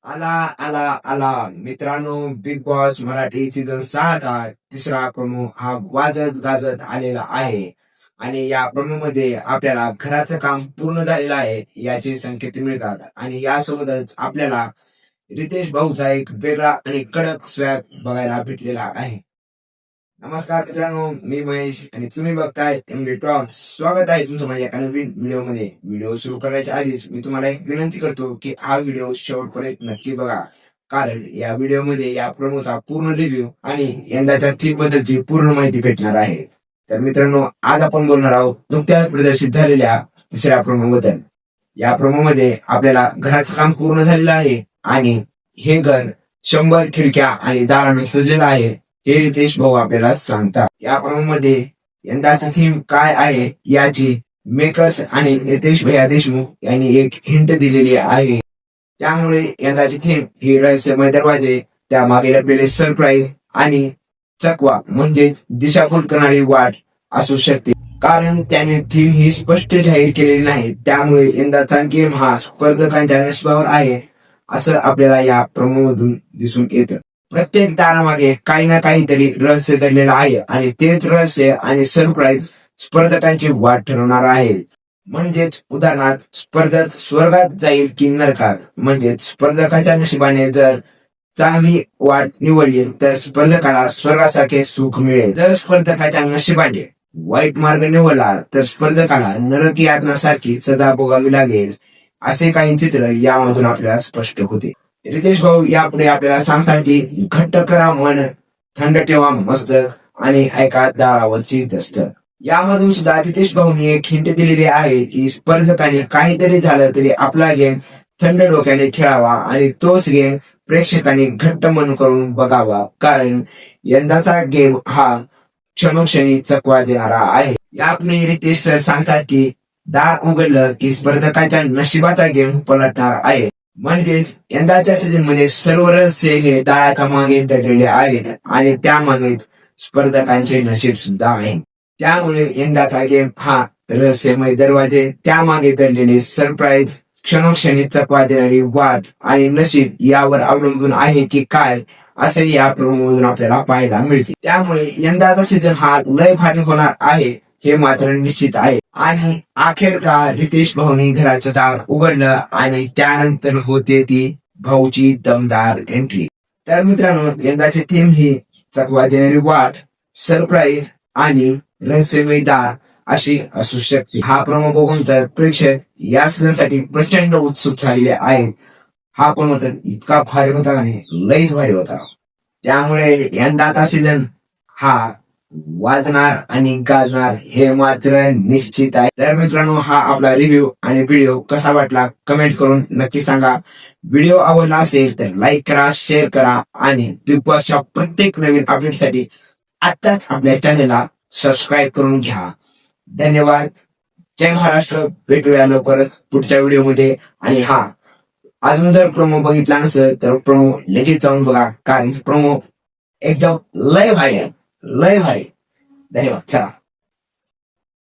आला आला आला मित्रांनो, बिग बॉस मराठी सीझन 6चा तिसरा प्रोमो हा वाजत गाजत आलेला आहे. आणि या प्रोमो मध्ये आपल्याला घराचं काम पूर्ण झालेलं आहे याचे संकेत मिळतात. आणि यासोबतच आपल्याला रितेश भाऊचा एक वेगळा आणि कडक स्वॅग बघायला भेटलेला आहे. नमस्कार मित्रांनो, मी महेश आणि तुम्ही बघताय एमडी टॉक्स. स्वागत आहे तुमचं माझ्या एका नवीन व्हिडिओमध्ये. व्हिडिओ सुरू करायच्या आधीच मी तुम्हाला एक विनंती करतो की हा व्हिडिओ शेवटपर्यंत नक्की बघा, कारण या व्हिडिओमध्ये या प्रोमोचा पूर्ण रिव्ह्यू आणि यंदाच्या थीम बद्दलची पूर्ण माहिती भेटणार आहे. तर मित्रांनो, आज आपण बोलणार आहोत नुकत्याच प्रदर्शित झालेल्या तिसऱ्या प्रोमो बद्दल. या प्रोमो मध्ये आपल्याला घराचं काम पूर्ण झालेलं आहे आणि हे घर 100 खिडक्या आणि दाराने सजलेलं आहे हे रितेश भाऊ आपल्याला सांगतात. या मध्ये यंदाची थीम काय आहे याची मेकर्स आणि रितेश भैया देशमुख यांनी एक हिंट दिलेली आहे. त्यामुळे यंदाची थीम ही रहस्यमय दरवाजे, त्यामागे लपलेले सरप्राईज आणि चकवा म्हणजेच दिशाभूल करणारी वाट असू शकते. कारण त्याने थीम ही स्पष्ट जाहीर केलेली नाही. त्यामुळे यंदाचा गेम हा स्पर्धकांच्या नशिबावर आहे असं आपल्याला या प्रोमोमधून दिसून येतं. प्रत्येक दारामागे काही ना काहीतरी रहस्य दडलेलं आहे आणि तेच रहस्य आणि सरप्राईज स्पर्धकांची वाट ठरवणार आहे. म्हणजेच उदाहरणार्थ, स्पर्धक स्वर्गात जाईल की नरकात. म्हणजेच स्पर्धकाच्या नशिबाने जर चांगली वाट निवडली तर स्पर्धकाला स्वर्गासारखे सुख मिळेल. जर स्पर्धकाच्या नशिबाने वाईट मार्ग निवडला तर स्पर्धकाला नरक यातनासारखी सजा भोगावी लागेल. असे काही चित्र यामधून आपल्याला स्पष्ट होते. रितेश भाऊ यापुढे आपल्याला सांगतात की घट्ट करा मन, थंड ठेवा मस्तक आणि ऐका दारावरची दस्तक. यामधून सुद्धा रितेश भाऊनी एक हिंट दिलेली आहे की स्पर्धकाने काहीतरी झालं तरी आपला गेम थंड डोक्याने खेळावा आणि तोच गेम प्रेक्षकांनी घट्ट मन करून बघावा, कारण यंदाचा गेम हा क्षणोक्षणी चकवा देणारा आहे. यापुढे रितेश सर सांगतात की दार उघडलं की स्पर्धकांच्या नशिबाचा गेम पलटणार आहे. म्हणजेच यंदाच्या सीझन मध्ये सर्व रहस्य हे दाराच्या मागे दडलेले आहेत आणि त्यामागे स्पर्धकांचे नशीब सुद्धा आहे. त्यामुळे यंदाचा गेम हा रहस्यमय दरवाजे, त्यामागे दडलेले सरप्राईज, क्षणोक्षणी चकवा देणारी वाट आणि नशीब यावर अवलंबून आहे की काय, असे या प्रोमोमधून आपल्याला पाहायला मिळते. त्यामुळे यंदाचा सीझन हा लय भारी होणार आहे हे मात्र निश्चित आहे. आणि अखेरकार रितेश भाऊनी घराचं दार उघडलं आणि त्यानंतर होते ती भाऊची दमदार एंट्री. तर मित्रांनो, यंदाची थीम ही चकवा देणारी वाट, सरप्राईज आणि रहस्यमय दार अशी असू शकते. हा प्रोमो बघून तर प्रेक्षक या सीझनसाठी प्रचंड उत्सुक झालेले आहेत. हा प्रोमो तर इतका भारी होता का नाही, लईच भारी होता. त्यामुळे यंदाचा सीझन हा वाजणार आणि गाजणार हे मात्र निश्चित आहे. तर मित्रांनो, हा आपला रिव्ह्यू आणि व्हिडिओ कसा वाटला कमेंट करून नक्की सांगा. व्हिडिओ आवडला असेल तर लाईक करा, शेअर करा आणि बिग बॉसच्या प्रत्येक नवीन अपडेटसाठी आताच आपल्या चॅनलला सबस्क्राईब करून घ्या. धन्यवाद. जय महाराष्ट्र. भेटूया लवकरच पुढच्या व्हिडिओमध्ये. आणि अजून जर प्रोमो बघितला नसेल तर प्रोमो लगेच जाऊन बघा, कारण प्रोमो एकदम लय भारी आहे, लय भारी. धन्यवाद. चला.